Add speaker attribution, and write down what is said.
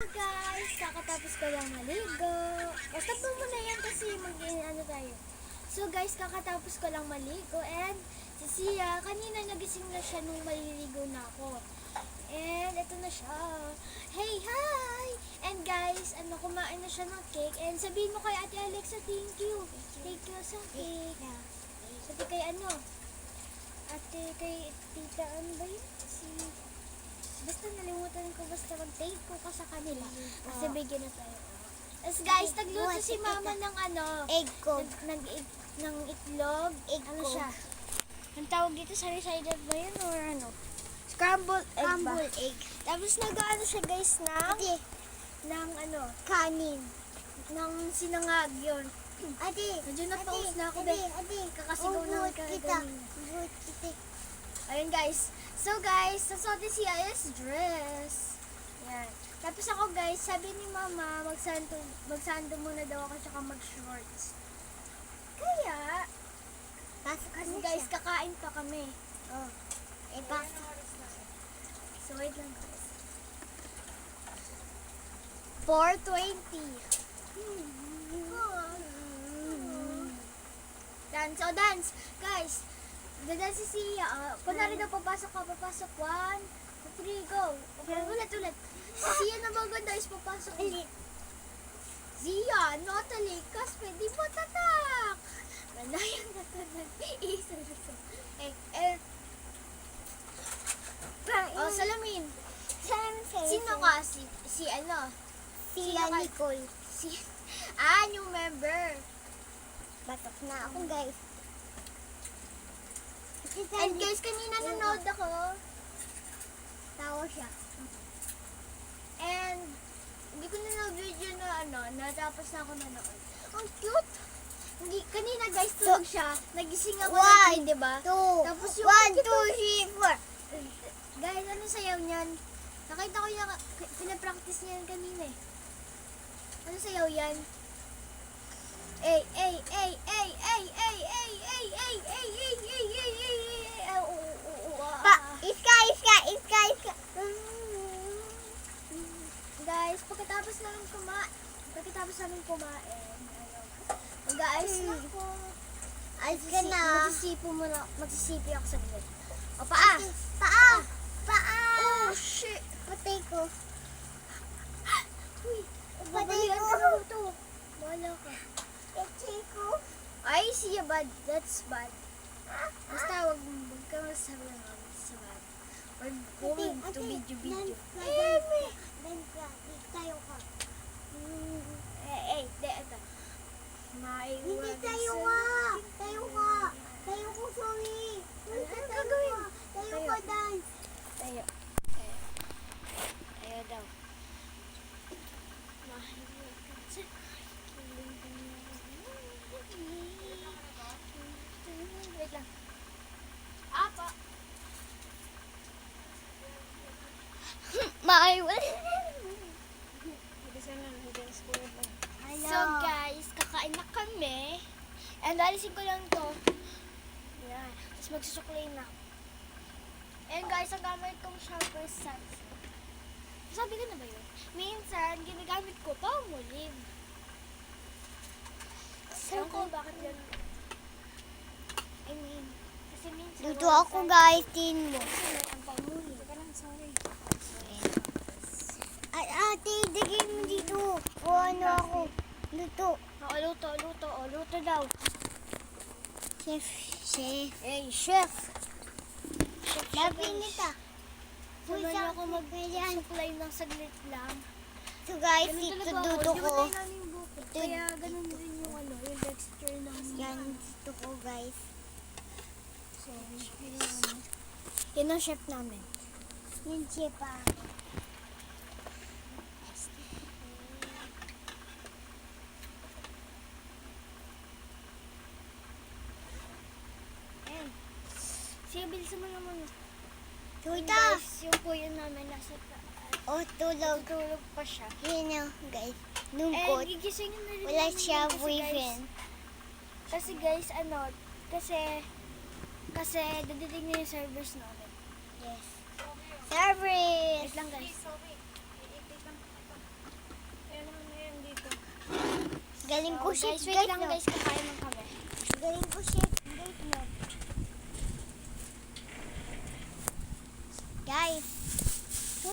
Speaker 1: Guys, kakatapos ko lang maligo. Basta po muna yan kasi ano tayo. So guys, kakatapos ko lang maligo and si Sia, kanina nagising na siya nung maliligo na ako. And ito na siya. Hey, hi! And guys, kumain na siya ng cake. And sabihin mo kay Ate Alexa, thank you. Thank you sa cake. Sabi kay kay Tita, ano ba yun? Basta nalimutan ko mag-thank ko ka sa kanila. Kasi bigyan na tayo. Tapos guys, nagluto si mama ng
Speaker 2: egg ko.
Speaker 1: ng itlog. Ano siya? Ang tawag dito, sari-sided ba yun or ano? Scrambled egg ba?
Speaker 2: Scrambled egg.
Speaker 1: Tapos nag-ano siya guys ng
Speaker 2: Kanin.
Speaker 1: ng sinangag yun.
Speaker 2: Ate.
Speaker 1: Medyo na-toast na ako guys. Kakasigaw na
Speaker 2: Ubuot kita. Ubuot kita.
Speaker 1: Ayun guys. So guys, sasuotin si Aya's dress. Yan. Tapos ako guys, sabi ni mama, magsando muna daw ako tsaka mag-shorts. Kaya,
Speaker 2: Pasok
Speaker 1: kasi
Speaker 2: na
Speaker 1: guys,
Speaker 2: siya.
Speaker 1: kakain pa kami.
Speaker 2: Oh. Pasok.
Speaker 1: So wait lang guys. 4:20. Dance, dance. Guys, dadance si Sia. Kunwari daw papasok ka, papasok. 1, 2, 3, go. Ulit. Si Sia na maganda is papasok ulit. Sia, Natalie, kas pwede mo tatak. Ganayan na tatak. Isa. Oh, salamin. Sino ka?
Speaker 2: Sila Nicole.
Speaker 1: New member.
Speaker 2: Batok na ako, guys.
Speaker 1: And guys, kanina nanood ako.
Speaker 2: Tawa siya.
Speaker 1: And hindi ko nanood video na natapos na ako nanood. Ang cute! Kanina guys, tulog siya. Nagising ako ng 3, di ba?
Speaker 2: 2.
Speaker 1: Tapos yung
Speaker 2: 1, 2, 3, 4.
Speaker 1: Guys, ano sayaw niyan? Nakita ko yung pinapractice niya yan kanina eh. Ano sayaw yan? Ay.
Speaker 2: Iska.
Speaker 1: Guys, pagkatapos namin kumain, mag-aayos na ako.
Speaker 2: Ayos ka na.
Speaker 1: Magsisipi ako sa gilid. O, paa! Oh, shit!
Speaker 2: Patay ko.
Speaker 1: Uy,
Speaker 2: Patay
Speaker 1: babalian
Speaker 2: ko.
Speaker 1: ka na ito. Wala ka.
Speaker 2: Patay ko.
Speaker 1: Ay, siya bad. That's bad. Basta wag ka masabi ng sa bad. Wag going to video.
Speaker 2: Tayo ka.
Speaker 1: Ito.
Speaker 2: Hindi tayo ka. Tayo ko, sorry.
Speaker 1: Ano gagawin?
Speaker 2: Tayo ka, dance.
Speaker 1: Tayo daw. Wait lang. Apa. So guys, kakain na kami. And alisin ko lang to. Yan. Tapos magsusuklay na. And guys, ang gamit kong sharper sans. Sabi ko na ba yun? Minsan, ginagamit ko pangulim. Ewan ko bakit gano'n. Kasi minsan...
Speaker 2: Luto ako, guys. Tin mo.
Speaker 1: Kasi ang pangulim. Sorry.
Speaker 2: Ay, ate, digay mo dito. O ano ako. Luto.
Speaker 1: Luto daw.
Speaker 2: Chef.
Speaker 1: Hey, chef!
Speaker 2: Labi nita.
Speaker 1: Sabay niyo ako mag-supply ng saglit lang.
Speaker 2: So guys,
Speaker 1: Ganun
Speaker 2: ito
Speaker 1: talaga
Speaker 2: duto
Speaker 1: Di ba
Speaker 2: ko.
Speaker 1: tayo namin buko? Kaya ganun din yung texture ng...
Speaker 2: Yan, dito ko, guys.
Speaker 1: So, yun ang chef namin.
Speaker 2: Yan siya pa.
Speaker 1: Ayan. Sige, bilisan mo naman.
Speaker 2: Tuta.
Speaker 1: Guys, yung puyo namin nasa taas.
Speaker 2: O, tulog.
Speaker 1: Tulog pa siya.
Speaker 2: Yan o, guys.
Speaker 1: And
Speaker 2: Lungkot.
Speaker 1: gigisingin na rin
Speaker 2: Wala
Speaker 1: namin
Speaker 2: siya
Speaker 1: yun kasi,
Speaker 2: boyfriend.
Speaker 1: Kasi guys, kasi dadating na yung servers namin.
Speaker 2: Yes. Service.
Speaker 1: Wait lang guys.
Speaker 2: Galing ko chef,
Speaker 1: guys, wait lang guys, kakain ng kami.
Speaker 2: Galing ko chef, guys, no. Guys,